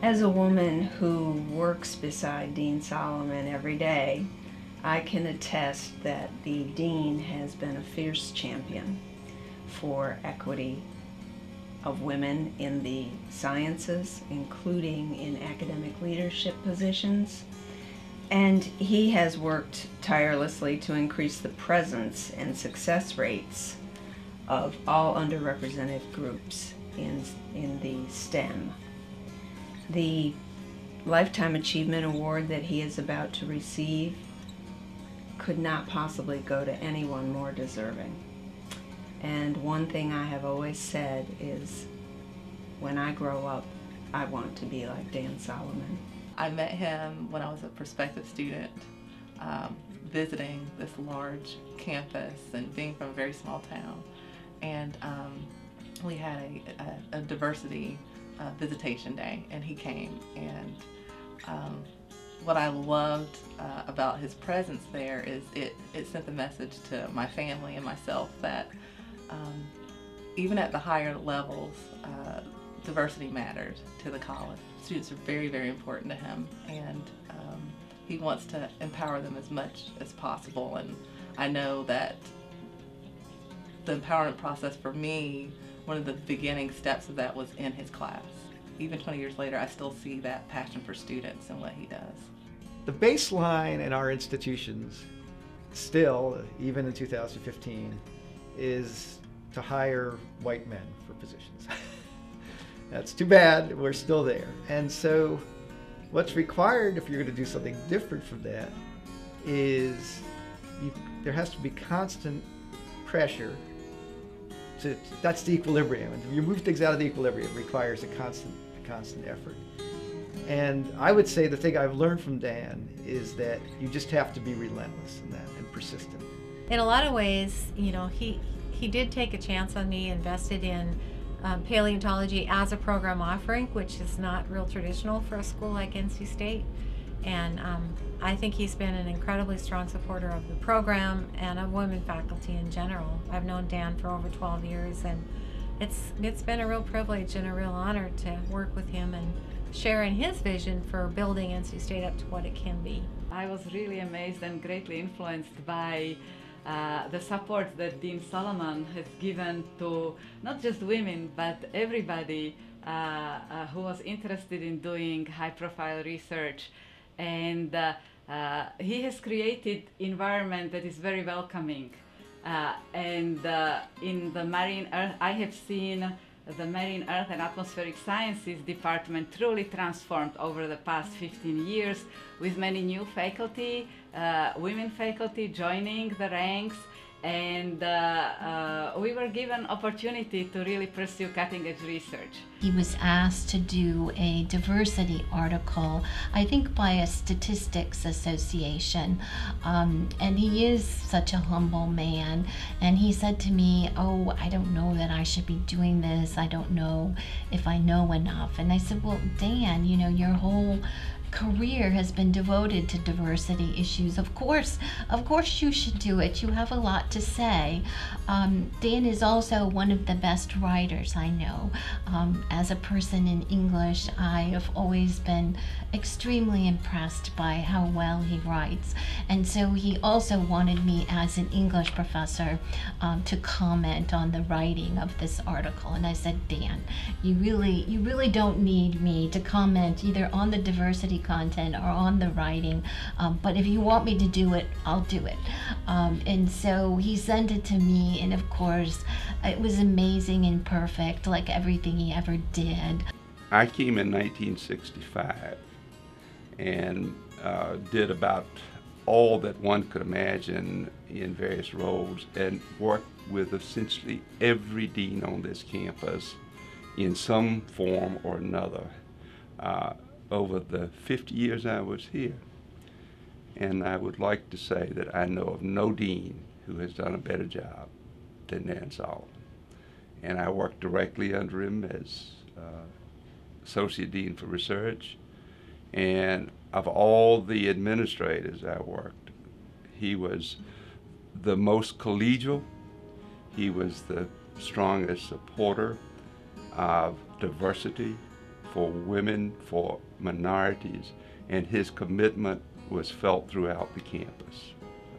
As a woman who works beside Dean Solomon every day, I can attest that the Dean has been a fierce champion for equity of women in the sciences, including in academic leadership positions. And he has worked tirelessly to increase the presence and success rates of all underrepresented groups in the STEM. The Lifetime Achievement Award that he is about to receive could not possibly go to anyone more deserving. And one thing I have always said is, when I grow up, I want to be like Dan Solomon. I met him when I was a prospective student, visiting this large campus and being from a very small town. And we had a diversity visitation day, and he came. And what I loved about his presence there is it sent the message to my family and myself that even at the higher levels, diversity mattered to the college. Students are very, very important to him, and he wants to empower them as much as possible. And I know that the empowerment process for me, one of the beginning steps of that was in his class. Even 20 years later, I still see that passion for students and what he does. The baseline in our institutions still, even in 2015, is to hire white men for positions. That's too bad, we're still there. And so what's required if you're going to do something different from that is there has to be constant pressure that's the equilibrium. And if you move things out of the equilibrium, it requires a constant effort. And I would say the thing I've learned from Dan is that you just have to be relentless in that and persistent. In a lot of ways, you know, he did take a chance on me, invested in paleontology as a program offering, which is not real traditional for a school like NC State. And I think he's been an incredibly strong supporter of the program and of women faculty in general. I've known Dan for over 12 years, and it's been a real privilege and a real honor to work with him and share in his vision for building NC State up to what it can be. I was really amazed and greatly influenced by the support that Dean Solomon has given to not just women, but everybody who was interested in doing high-profile research. And he has created environment that is very welcoming. In the Marine Earth, I have seen the Marine Earth and Atmospheric Sciences department truly transformed over the past 15 years, with many new faculty, women faculty joining the ranks, and we were given opportunity to really pursue cutting-edge research. He was asked to do a diversity article, I think by a statistics association, and he is such a humble man, and he said to me, "Oh, I don't know that I should be doing this. I don't know if I know enough." And I said, "Well, Dan, you know, your whole career has been devoted to diversity issues. Of course you should do it. You have a lot to say." Dan is also one of the best writers I know. As a person in English, I have always been extremely impressed by how well he writes. And so he also wanted me as an English professor to comment on the writing of this article. And I said, "Dan, you really don't need me to comment either on the diversity content or on the writing, but if you want me to do it, I'll do it." And so he sent it to me, and of course it was amazing and perfect, like everything he ever did. I came in 1965 and did about all that one could imagine in various roles, and worked with essentially every dean on this campus in some form or another over the 50 years I was here. And I would like to say that I know of no dean who has done a better job than Dan Solomon. And I worked directly under him as Associate Dean for Research. And of all the administrators I worked, he was the most collegial. He was the strongest supporter of diversity for women, for minorities, and his commitment was felt throughout the campus.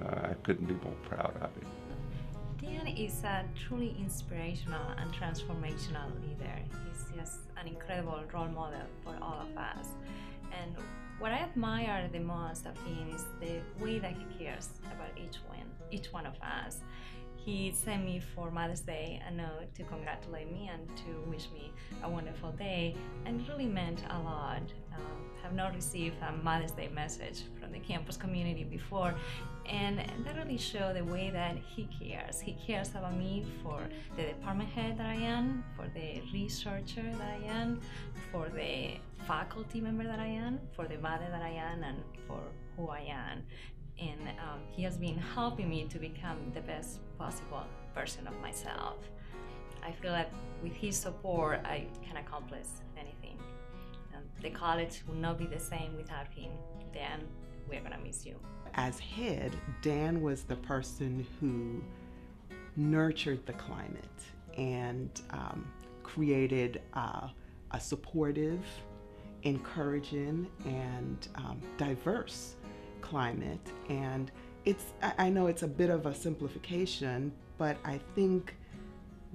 I couldn't be more proud of him. Dan is a truly inspirational and transformational leader. He's just an incredible role model for all of us. And what I admire the most of him is the way that he cares about each one of us. He sent me for Mother's Day a note to congratulate me and to wish me a wonderful day, and it really meant a lot. Have not received a Mother's Day message from the campus community before, and that really showed the way that he cares. He cares about me for the department head that I am, for the researcher that I am, for the faculty member that I am, for the mother that I am, and for who I am. And he has been helping me to become the best possible version of myself. I feel that with his support, I can accomplish anything. The college will not be the same without him. Dan, we're gonna miss you. As head, Dan was the person who nurtured the climate and created a supportive, encouraging, and diverse climate. And I know it's a bit of a simplification, but I think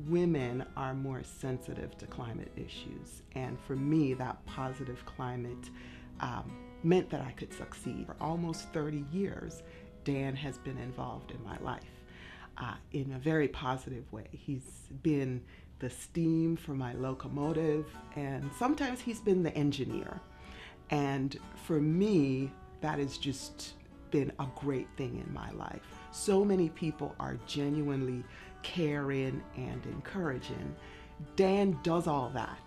women are more sensitive to climate issues. And for me, that positive climate meant that I could succeed. For almost 30 years, Dan has been involved in my life in a very positive way. He's been the steam for my locomotive, and sometimes he's been the engineer. And for me, that has just been a great thing in my life. So many people are genuinely caring and encouraging. Dan does all that,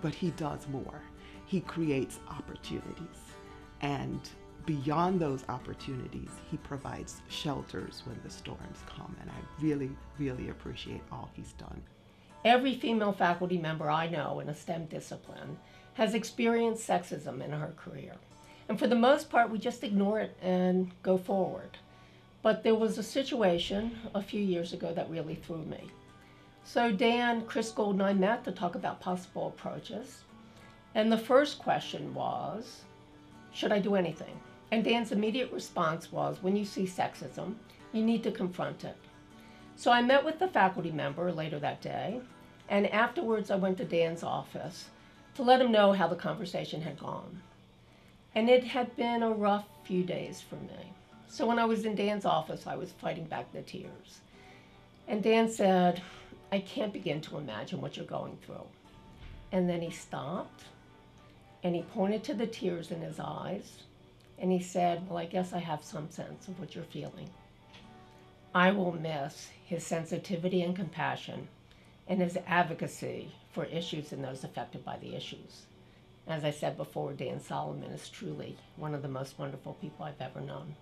but he does more. He creates opportunities, and beyond those opportunities, he provides shelters when the storms come, and I really, really appreciate all he's done. Every female faculty member I know in a STEM discipline has experienced sexism in her career. And for the most part, we just ignore it and go forward. But there was a situation a few years ago that really threw me. So Dan, Chris Gold, and I met to talk about possible approaches. And the first question was, should I do anything? And Dan's immediate response was, when you see sexism, you need to confront it. So I met with the faculty member later that day, and afterwards I went to Dan's office to let him know how the conversation had gone. And it had been a rough few days for me. So when I was in Dan's office, I was fighting back the tears. And Dan said, I can't begin to imagine what you're going through. And then he stopped, and he pointed to the tears in his eyes, and he said, well, I guess I have some sense of what you're feeling. I will miss his sensitivity and compassion and his advocacy for issues and those affected by the issues. As I said before, Dan Solomon is truly one of the most wonderful people I've ever known.